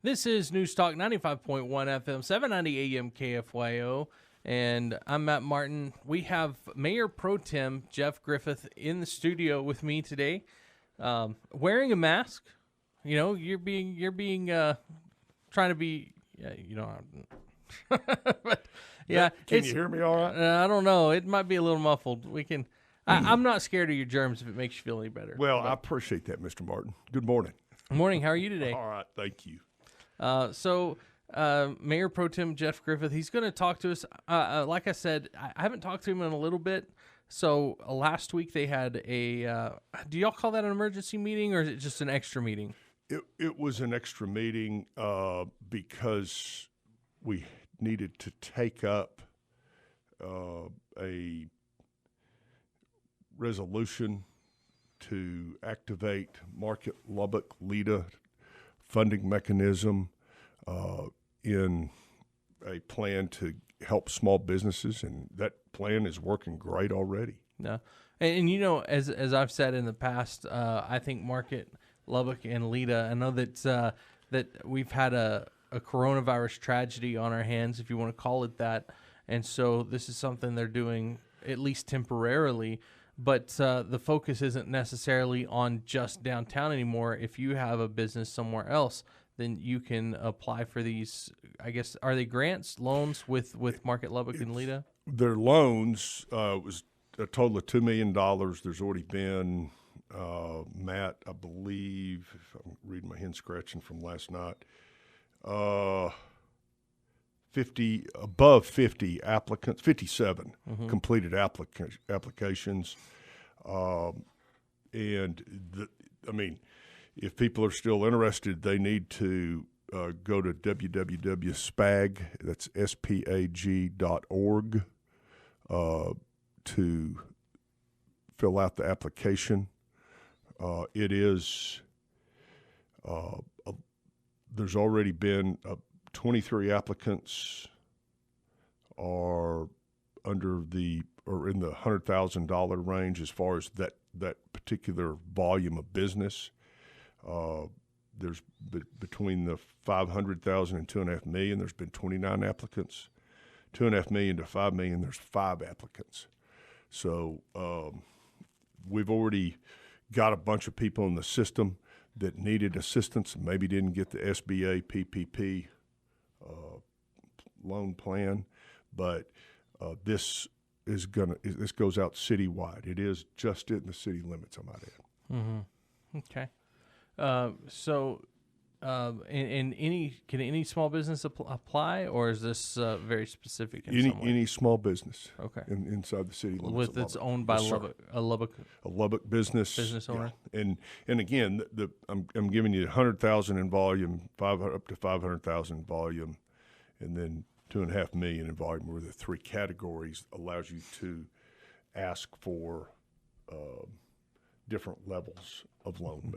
This is News Talk 95.1 FM, 790 AM KFYO, and I'm Matt Martin. We have Mayor Pro Tem Jeff Griffith in the studio with me today, wearing a mask. You know, you're being trying to be, but yeah. Can you hear me all right? I don't know. It might be a little muffled. We can. I'm not scared of your germs if it makes you feel any better. Well, I appreciate that, Mr. Martin. Good morning. Morning. How are you today? All right, thank you. Mayor Pro Tem Jeff Griffith, he's going to talk to us. Like I said, I haven't talked to him in a little bit. So last week they had a, do y'all call that an emergency meeting or is it just an extra meeting? It was an extra meeting because we needed to take up a resolution to activate Market Lubbock LEDA funding mechanism in a plan to help small businesses, and that plan is working great already. No, and you know, as I've said in the past, I think Market Lubbock and LEDA. I know that that we've had a coronavirus tragedy on our hands, if you want to call it that, and so this is something they're doing at least temporarily. But the focus isn't necessarily on just downtown anymore. If you have a business somewhere else, then you can apply for these, I guess, are they grants, loans with Market Lubbock and LEDA? Their loans was a total of $2 million. There's already been, Matt, I believe, if I'm reading my hand scratching from last night, above 50 applicants, 57 completed applications. If people are still interested, they need to go to www.spag, that's spag.org, to fill out the application. There's already been 23 applicants are in the $100,000 range as far as that particular volume of business. There's between the 500,000 and 2.5 million. There's been 29 applicants. 2.5 million to 5 million. There's 5 applicants. So we've already got a bunch of people in the system that needed assistance and maybe didn't get the SBA PPP loan plan, but this goes out citywide. It is just in the city limits, I might add. Mm-hmm. Okay. Can any small business apply, or is this very specific in some way? Any small business, okay, inside the city limits, with it's owned by a Lubbock business owner. Yeah. And again, I'm giving you 100,000 in volume, up to 500,000 in volume, and then 2.5 million in volume. Where the 3 categories allows you to ask for different levels of loan.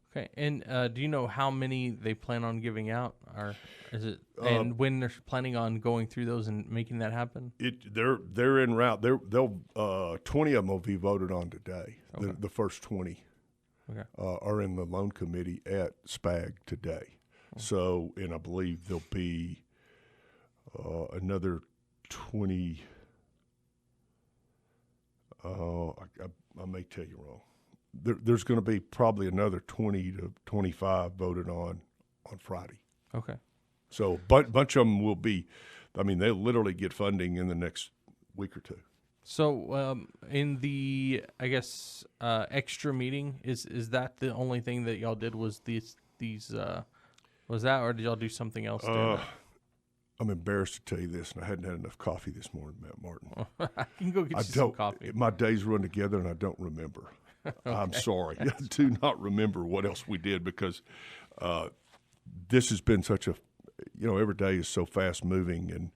Okay, and do you know how many they plan on giving out, or is it, and when they're planning on going through those and making that happen? They're en route. They'll 20 of them will be voted on today. Okay. The first 20 are in the loan committee at SPAG today. Okay. So, and I believe there'll be another 20. I may tell you wrong. There's going to be probably another 20 to 25 voted on Friday. Okay. So bunch of them will be, they'll literally get funding in the next week or two. So in the, I guess, extra meeting, is that the only thing that y'all did was these was that, or did y'all do something else? I'm embarrassed to tell you this, and I hadn't had enough coffee this morning, Matt Martin. I can go get you some coffee. My days run together, and I don't remember. Okay. I'm sorry. I do not remember what else we did because this has been such a, every day is so fast moving. And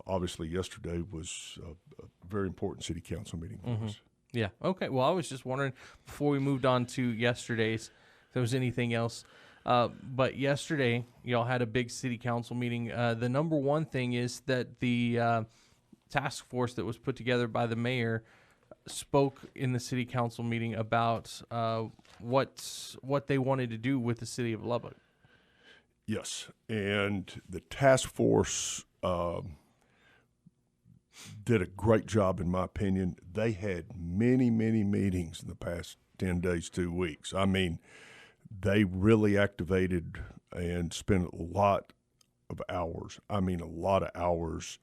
obviously yesterday was a very important city council meeting for us. Yeah. Okay. Well, I was just wondering before we moved on to yesterday's, if there was anything else. But yesterday, y'all had a big city council meeting. The number one thing is that the task force that was put together by the mayor spoke in the city council meeting about what they wanted to do with the city of Lubbock. Yes, and the task force did a great job, in my opinion. They had many, many meetings in the past 10 days, 2 weeks. I mean, they really activated and spent a lot of hours. I mean, a lot of hours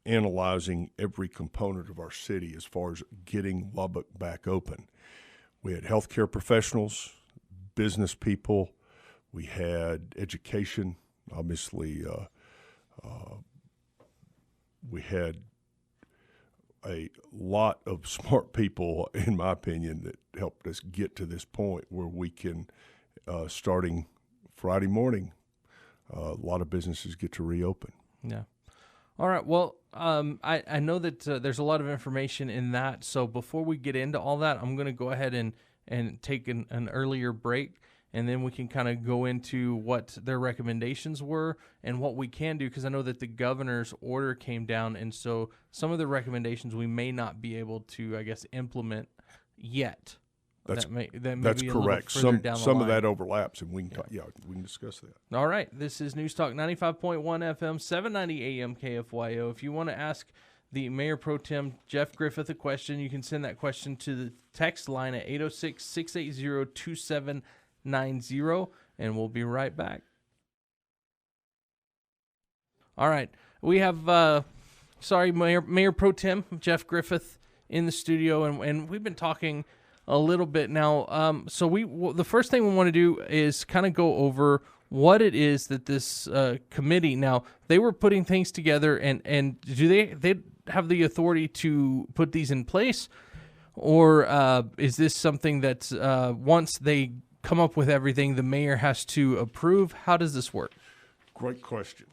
analyzing every component of our city as far as getting Lubbock back open. We had healthcare professionals, business people, we had education, obviously. We had a lot of smart people, in my opinion, that helped us get to this point where we can, starting Friday morning, a lot of businesses get to reopen. Yeah. All right. Well, I know that there's a lot of information in that. So before we get into all that, I'm going to go ahead and take an earlier break, and then we can kind of go into what their recommendations were and what we can do, because I know that the governor's order came down, and so some of the recommendations we may not be able to, I guess, implement yet. That's that's correct. Some of that overlaps, and we can we can discuss that. All right. This is News Talk 95.1 FM, 790 AM KFYO. If you want to ask the Mayor Pro Tem Jeff Griffith a question, you can send that question to the text line at 806-680-2790, and we'll be right back. All right. We have Mayor Pro Tem Jeff Griffith in the studio, and we've been talking a little bit now. So the first thing we want to do is kind of go over what it is that this committee, now they were putting things together, and do they have the authority to put these in place, or is this something that once they come up with everything, the mayor has to approve? How does this work? Great question.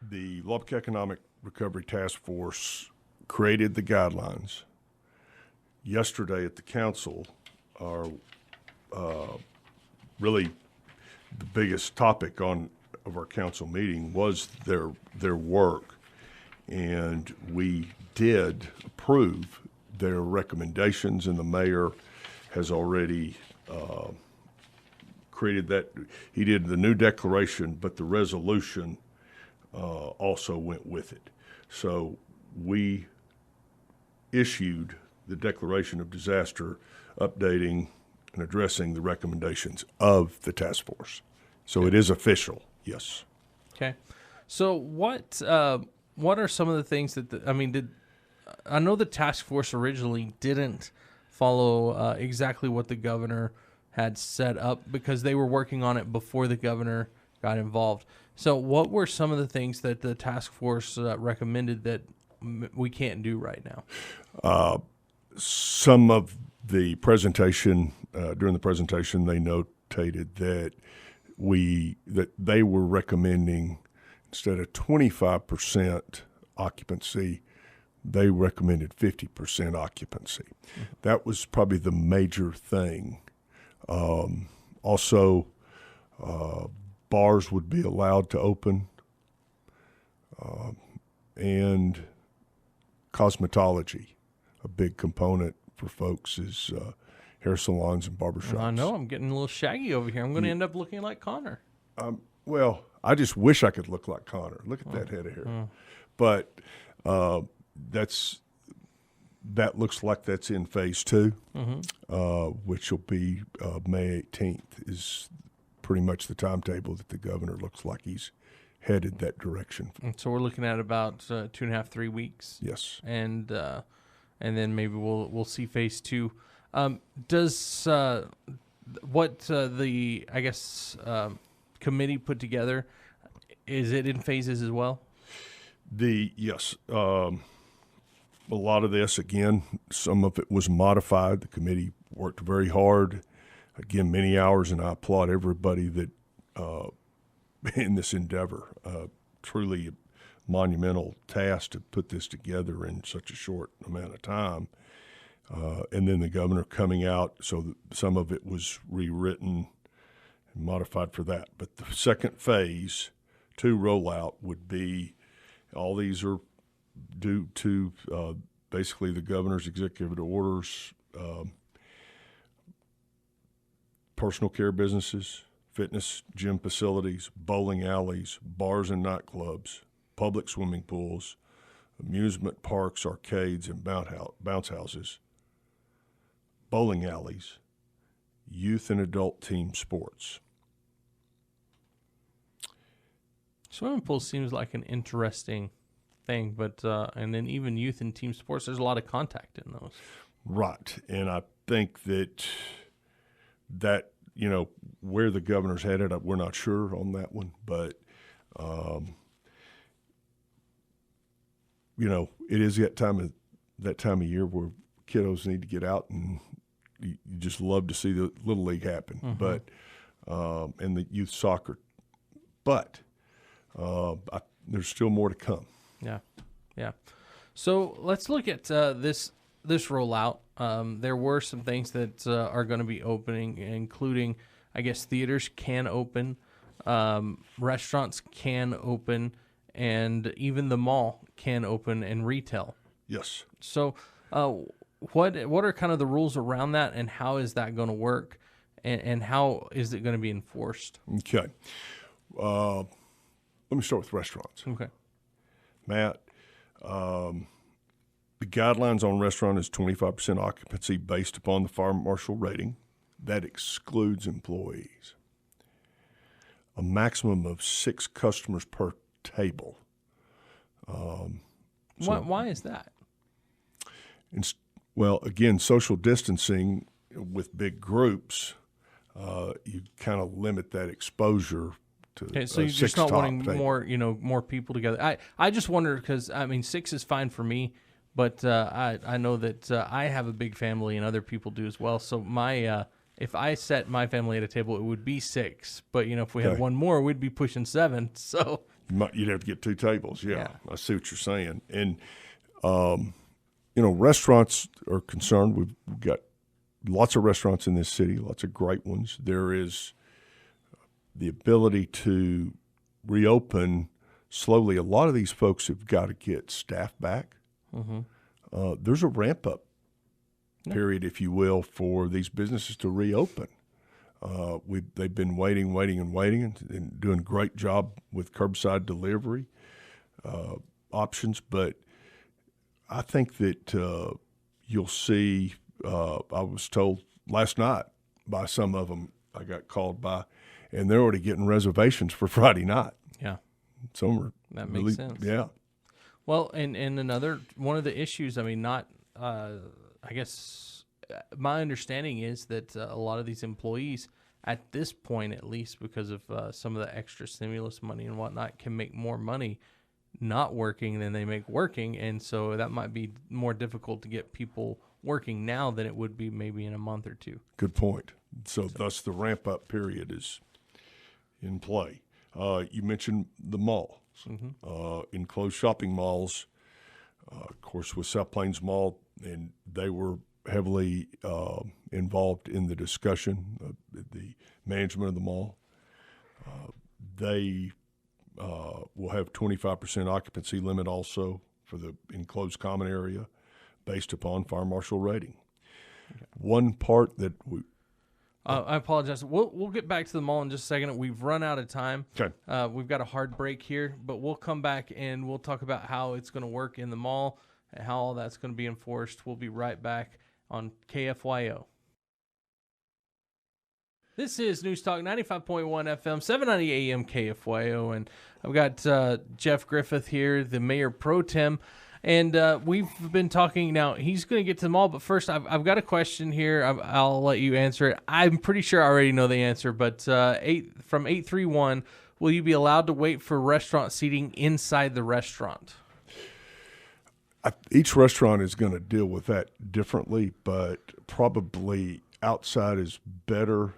The Lubbock Economic Recovery Task Force created the guidelines. Yesterday at the council, our really the biggest topic of our council meeting was their work, and we did approve their recommendations, and the mayor has already created that. He did the new declaration, but the resolution also went with it. So we issued the declaration of disaster, updating and addressing the recommendations of the task force. So it is official, yes. Okay. So what are some of the things that I know the task force originally didn't follow exactly what the governor had set up, because they were working on it before the governor got involved. So what were some of the things that the task force recommended that we can't do right now? Some of the presentation, during the presentation, they notated that they were recommending, instead of 25% occupancy, they recommended 50% occupancy. Mm-hmm. That was probably the major thing. Also, bars would be allowed to open, and cosmetology. A big component for folks is hair salons and barbershops. I know, I'm getting a little shaggy over here. I'm going to end up looking like Connor. Well, I just wish I could look like Connor. Look at that head of hair. But that looks like that's in phase 2, which will be May 18th is pretty much the timetable that the governor looks like he's headed that direction. And so we're looking at about 2.5, 3 weeks. Yes. And then maybe we'll see phase 2. Does what the committee put together, is it in phases as well? Yes. A lot of this, again, some of it was modified. The committee worked very hard, again, many hours, and I applaud everybody that in this endeavor. Truly a monumental task to put this together in such a short amount of time. And then the governor coming out, so some of it was rewritten and modified for that. But the second phase, 2 rollout, would be, all these are due to basically the governor's executive orders, personal care businesses, fitness gym facilities, bowling alleys, bars and nightclubs, public swimming pools, amusement parks, arcades, and bounce houses, bowling alleys, youth and adult team sports. Swimming pool seems like an interesting thing, but and then even youth and team sports, there's a lot of contact in those. Right, and I think that where the governor's headed, we're not sure on that one, but it is that time of year where kiddos need to get out, and you just love to see the Little League happen, but and the youth soccer, but there's still more to come. Yeah. So let's look at this rollout. There were some things that are going to be opening, including, I guess, theaters can open, restaurants can open, and even the mall can open and retail. Yes. So what are kind of the rules around that, and how is that going to work, and how is it going to be enforced? Okay. Let me start with restaurants. Okay. Matt, the guidelines on restaurant is 25% occupancy based upon the fire marshal rating. That excludes employees. A maximum of 6 customers per table. Why is that? Well, again, social distancing with big groups, you kind of limit that exposure to. Okay, so you're just not wanting more people together. I just wonder because 6 is fine for me, but I know that I have a big family and other people do as well. So my if I set my family at a table, it would be 6. But if we had one more, we'd be pushing 7. So you'd have to get 2 tables. Yeah, I see what you're saying. And restaurants are concerned. We've got lots of restaurants in this city, lots of great ones. There is the ability to reopen slowly. A lot of these folks have got to get staff back. There's a ramp-up period, if you will, for these businesses to reopen. They've been waiting and doing a great job with curbside delivery options. But I think that you'll see, I was told last night by some of them I got called by, and they're already getting reservations for Friday night. Yeah. Some are that makes sense. Yeah. Well, and another one of the issues, I guess my understanding is that a lot of these employees at this point, at least because of some of the extra stimulus money and whatnot, can make more money not working than they make working. And so that might be more difficult to get people working now than it would be maybe in a month or 2. Good point. So thus the ramp-up period is in play. You mentioned the malls. Enclosed shopping malls, of course, with South Plains Mall, and they were heavily involved in the discussion of the management of the mall. They will have 25% occupancy limit also for the enclosed common area based upon fire marshal rating. Okay. One part that I apologize. We'll get back to the mall in just a second. We've run out of time. Okay. We've got a hard break here, but we'll come back and we'll talk about how it's going to work in the mall and how all that's going to be enforced. We'll be right back on KFYO. This is News Talk 95.1 FM, 790 AM KFYO, and I've got Jeff Griffith here, the Mayor Pro Tem. And we've been talking now. He's going to get to the mall, but first, I've got a question here. I'll let you answer it. I'm pretty sure I already know the answer, but from 831, will you be allowed to wait for restaurant seating inside the restaurant? Each restaurant is going to deal with that differently, but probably outside is better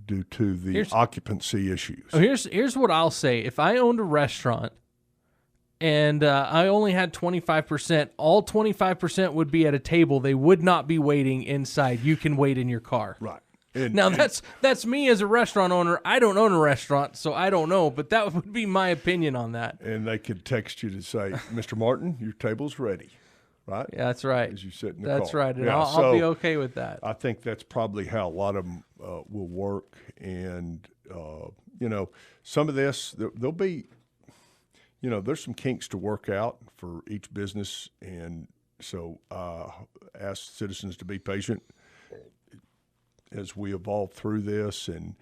due to the occupancy issues. Here's what I'll say. If I owned a restaurant and I only had 25%, all 25% would be at a table. They would not be waiting inside. You can wait in your car. Right. That's me as a restaurant owner. I don't own a restaurant, so I don't know, but that would be my opinion on that. And they could text you to say, Mr. Martin, your table's ready, right? Yeah, that's right. As you sit in the car. That's right, and I'll be okay with that. I think that's probably how a lot of them will work, and some of this, there'll be, there's some kinks to work out for each business. And so ask citizens to be patient as we evolve through this. And,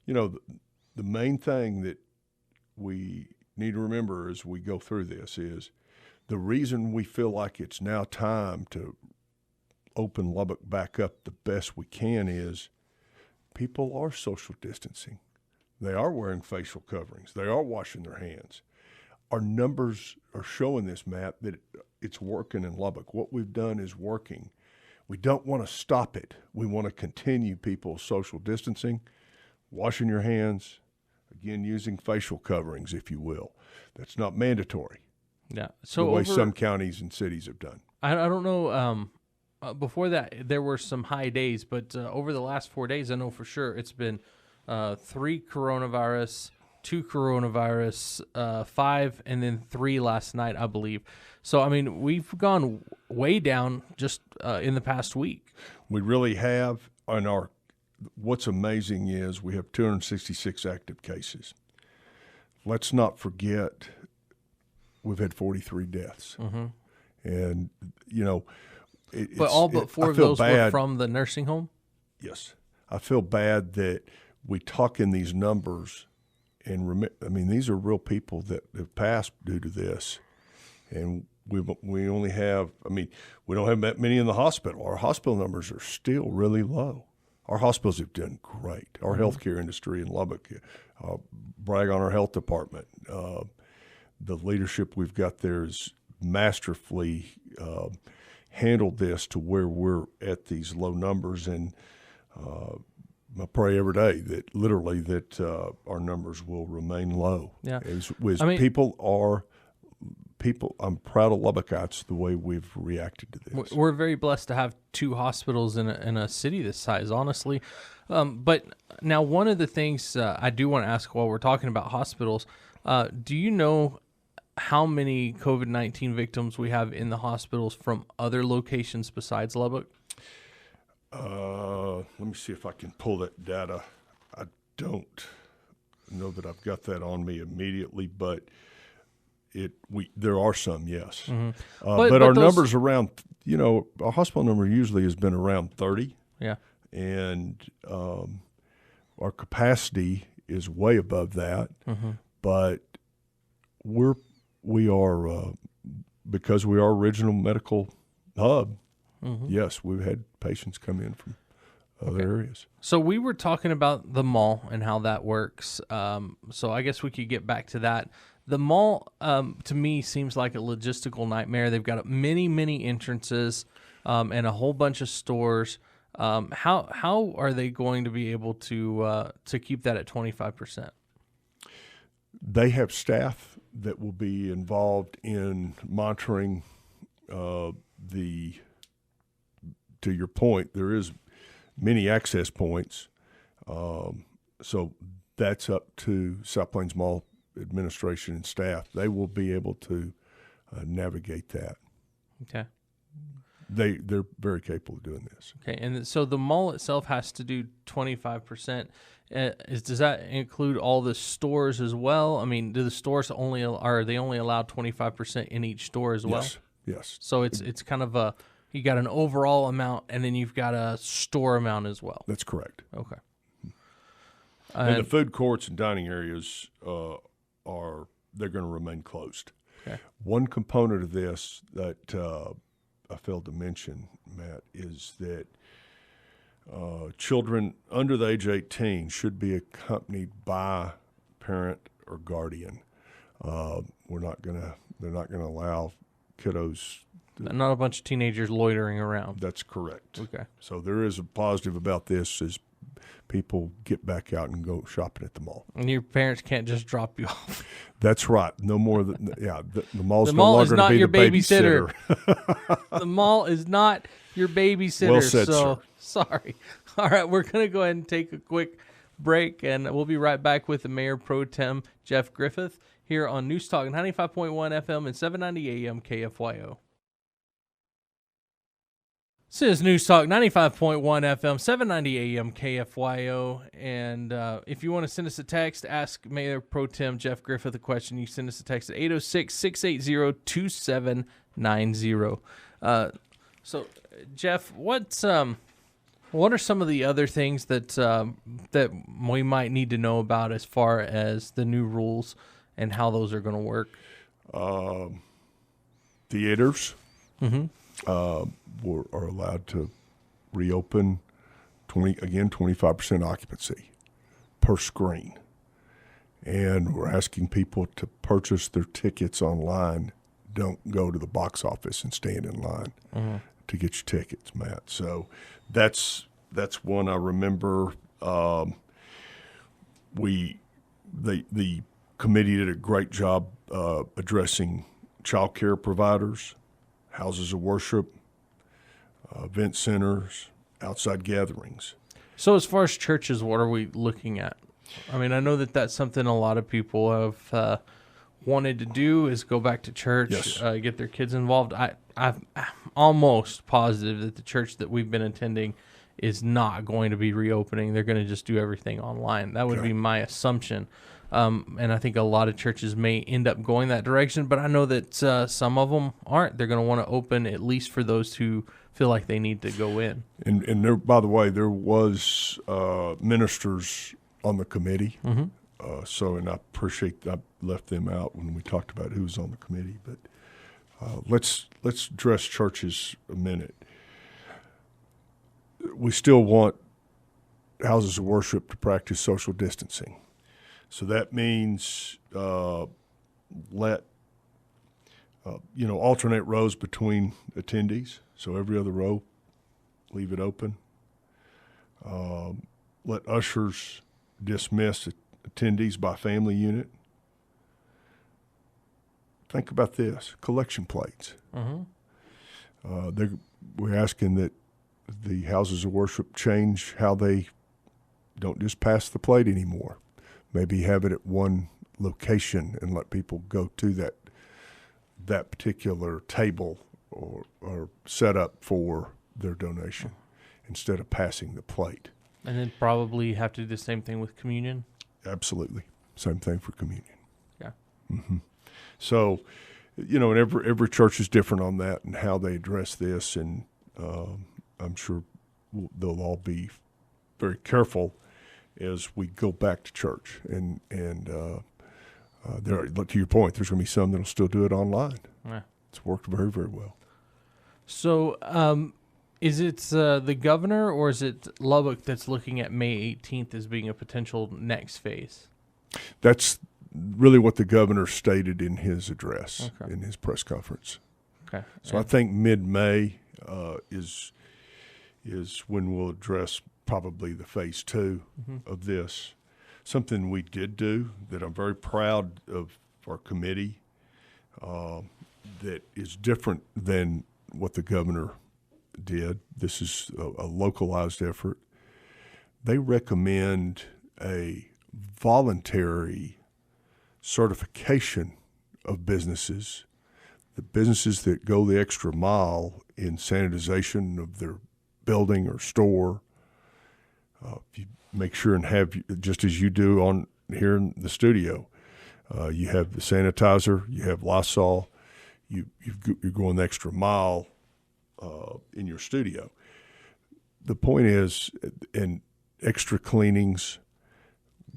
the main thing that we need to remember as we go through this is the reason we feel like it's now time to open Lubbock back up the best we can is people are social distancing. They are wearing facial coverings. They are washing their hands. Our numbers are showing this, Matt, that it's working in Lubbock. What we've done is working. We don't want to stop it. We want to continue people's social distancing, washing your hands, again, using facial coverings, if you will. That's not mandatory. Yeah. So the way some counties and cities have done. I don't know. Before that, there were some high days, but over the last 4 days, I know for sure it's been 3 coronavirus, 2 coronavirus, 5, and then 3 last night, I believe. So, I mean, we've gone way down just in the past week. We really have. What's amazing is we have 266 active cases. Let's not forget we've had 43 deaths. Mm-hmm. And, but all but 4 of those were from the nursing home? Yes. I feel bad that we talk in these numbers, and these are real people that have passed due to this. And we only have, we don't have that many in the hospital. Our hospital numbers are still really low. Our hospitals have done great. Our healthcare industry in Lubbock, brag on our health department. The leadership we've got there is masterfully handled this to where we're at these low numbers. And I pray every day that our numbers will remain low. Yeah. I'm proud of Lubbockites the way we've reacted to this. We're very blessed to have 2 hospitals in a city this size, honestly. But now one of the things I do want to ask while we're talking about hospitals, do you know how many COVID-19 victims we have in the hospitals from other locations besides Lubbock? Let me see if I can pull that data. I don't know that I've got that on me immediately, but there are some, yes. Mm-hmm. But our numbers around, our hospital number usually has been around 30. Yeah. And our capacity is way above that. Mm-hmm. But we are because we are a regional medical hub. Mm-hmm. Yes, we've had patients come in from other areas. So we were talking about the mall and how that works. So I guess we could get back to that. The mall, to me, seems like a logistical nightmare. They've got many, many entrances and a whole bunch of stores. How are they going to be able to keep that at 25%? They have staff that will be involved in monitoring to your point, there is many access points. So that's up to South Plains Mall administration and staff. They will be able to navigate that. Okay. They're very capable of doing this. Okay, and so the mall itself has to do 25%. Does that include all the stores as well? I mean, do the stores are they only allowed 25% in each store as well? Yes. So it's kind of you got an overall amount, and then you've got a store amount as well. That's correct. Okay. And the food courts and dining areas they're going to remain closed. Okay. One component of this that I failed to mention, Matt, is that children under the age of 18 should be accompanied by parent or guardian. They're not going to allow kiddos. Not a bunch of teenagers loitering around. That's correct. Okay. So there is a positive about this is people get back out and go shopping at the mall. And your parents can't just drop you off. That's right. No more than the mall's the mall no longer is not to be your the babysitter. The mall is not your babysitter. Well said, so sir. Sorry. All right, we're going to go ahead and take a quick break, and we'll be right back with the Mayor Pro Tem Jeff Griffith here on News Talk 95.1 FM and 790 AM KFYO. This is News Talk 95.1 FM, 790 AM KFYO. And if you want to send us a text, ask Mayor Pro Tem Jeff Griffith a question, you send us a text at 806-680-2790. So, Jeff, what are some of the other things that we might need to know about as far as the new rules and how those are going to work? Theaters. Mm-hmm. Are allowed to reopen 25% occupancy per screen. And we're asking people to purchase their tickets online. Don't go to the box office and stand in line to get your tickets, Matt. So that's one I remember. The committee did a great job addressing child care providers, houses of worship, event centers, outside gatherings. So as far as churches, what are we looking at? I mean, I know that that's something a lot of people have wanted to do is go back to church, Yes. Get their kids involved. I'm almost positive that the church that we've been attending is not going to be reopening. They're going to just do everything online. That would be my assumption. And I think a lot of churches may end up going that direction, but I know that some of them aren't. They're going to want to open at least for those who feel like they need to go in. And there, by the way, there was ministers on the committee. Mm-hmm. And I appreciate I left them out when we talked about who was on the committee. But let's address churches a minute. We still want houses of worship to practice social distancing. So that means alternate rows between attendees. So every other row, leave it open. Let ushers dismiss attendees by family unit. Think about this, collection plates. Mm-hmm. We're asking that the houses of worship change how they don't just pass the plate anymore. Maybe have it at one location and let people go to that particular table or set up for their donation instead of passing the plate. And then probably have to do the same thing with communion? Absolutely. Same thing for communion. Yeah. Mm-hmm. So, and every church is different on that and how they address this, and I'm sure they'll all be very careful as we go back to church. And there, to your point, there's going to be some that'll still do it online. Yeah. It's worked very, very well. So, is it the governor or is it Lubbock that's looking at May 18th as being a potential next phase? That's really what the governor stated in his address, in his press conference. Okay. So I think mid-May is when we'll address probably the phase 2 of this. Something we did do that I'm very proud of our committee that is different than what the governor did. This is a localized effort. They recommend a voluntary certification of businesses, the businesses that go the extra mile in sanitization of their building or store. If you make sure and have, just as you do on here in the studio, you have the sanitizer, you have Lysol, you're going the extra mile in your studio. The point is, in extra cleanings,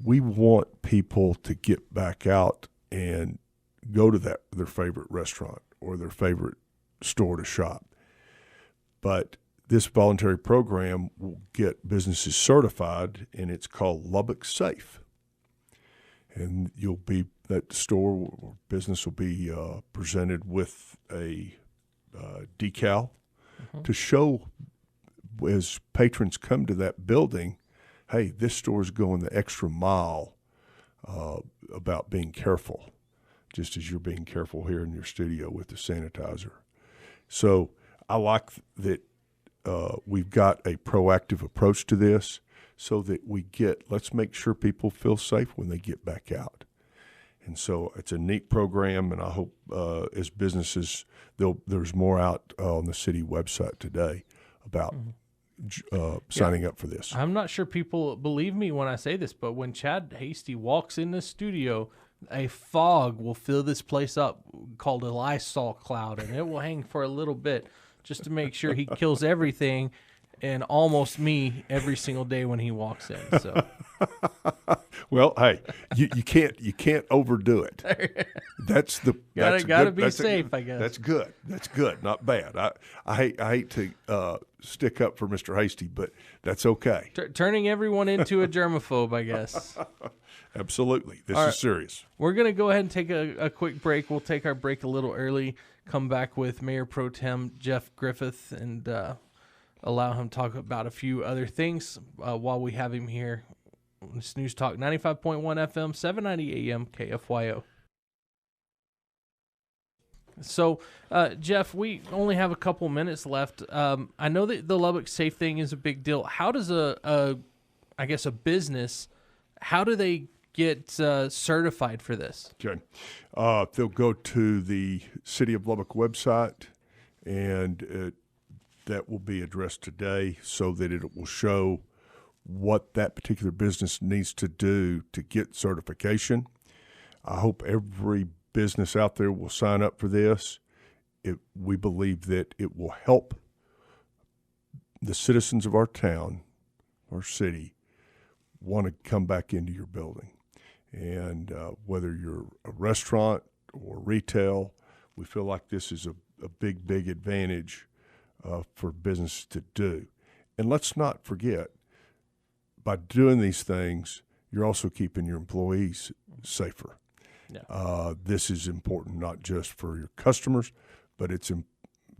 we want people to get back out and go to their favorite restaurant or their favorite store to shop. But this voluntary program will get businesses certified, and it's called Lubbock Safe. And that store or business will be presented with a decal to show as patrons come to that building, hey, this store is going the extra mile about being careful, just as you're being careful here in your studio with the sanitizer. So I like that we've got a proactive approach to this so that let's make sure people feel safe when they get back out. And so it's a neat program, and I hope as businesses, there's more out on the city website today about signing up for this. I'm not sure people believe me when I say this, but when Chad Hasty walks in the studio, a fog will fill this place up called a Lysol cloud, and it will hang for a little bit just to make sure he kills everything and almost me every single day when he walks in. So, well, hey, you can't overdo it. That's the gotta be safe, I guess. That's good. That's good. Not bad. I hate to stick up for Mr. Hasty, but that's okay. Turning everyone into a germaphobe, I guess. Absolutely. This is serious. We're going to go ahead and take a quick break. We'll take our break a little early, come back with Mayor Pro Tem Jeff Griffith, and allow him to talk about a few other things while we have him here. It's News Talk 95.1 FM, 790 AM, KFYO. So, Jeff, we only have a couple minutes left. I know that the Lubbock Safe thing is a big deal. How does a business, how do they get certified for this? Okay. They'll go to the City of Lubbock website, and that will be addressed today so that it will show what that particular business needs to do to get certification. I hope every business out there will sign up for this. We believe that it will help the citizens of our town, our city, want to come back into your building. And whether you're a restaurant or retail, we feel like this is a big, big advantage for business to do. And let's not forget, by doing these things, you're also keeping your employees safer. Yeah. This is important not just for your customers, but it's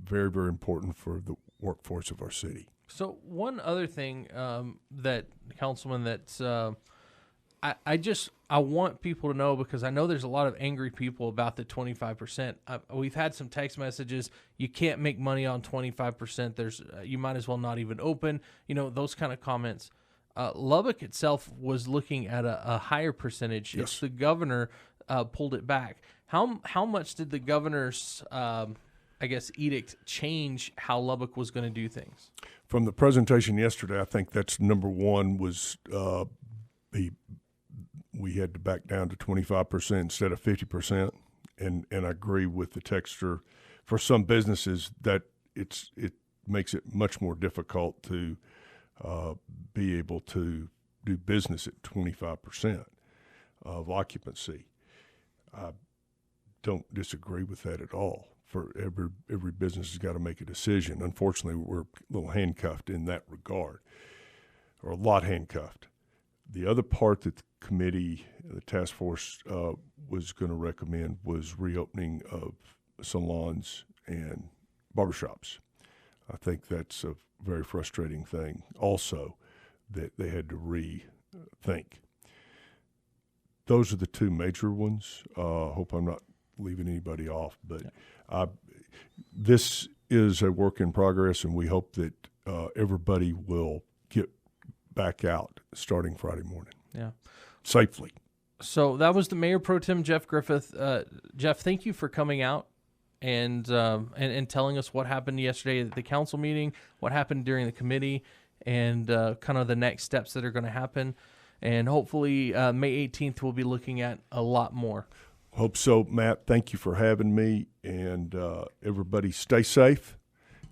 very, very important for the workforce of our city. So one other thing that, Councilman, that's I want people to know, because I know there's a lot of angry people about the 25%. We've had some text messages. You can't make money on 25%. There's you might as well not even open. Those kind of comments. Lubbock itself was looking at a higher percentage. Yes. It's the governor pulled it back. How much did the governor's edict change how Lubbock was going to do things? From the presentation yesterday, I think that's number one was we had to back down to 25% instead of 50%, and I agree with the texter. For some businesses, that it makes it much more difficult to be able to do business at 25% of occupancy. I don't disagree with that at all. For every business has got to make a decision. Unfortunately, we're a little handcuffed in that regard, or a lot handcuffed. The other part that the committee, the task force, was going to recommend was reopening of salons and barbershops. I think that's a very frustrating thing also that they had to rethink. Those are the two major ones. Hope I'm not leaving anybody off, but this is a work in progress, and we hope that everybody will get back out starting Friday morning. Yeah, safely. So that was the Mayor Pro Tem Jeff Griffith. Jeff, thank you for coming out and telling us what happened yesterday at the council meeting, what happened during the committee, and kind of the next steps that are going to happen. And hopefully May 18th we'll be looking at a lot more. Hope so, Matt. Thank you for having me, and everybody stay safe,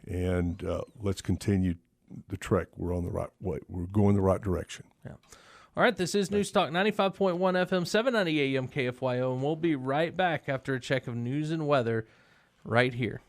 and let's continue the trek. We're on the right way. We're going the right direction. Yeah. All right, this is News Talk 95.1 FM, 790 AM KFYO, and we'll be right back after a check of news and weather right here.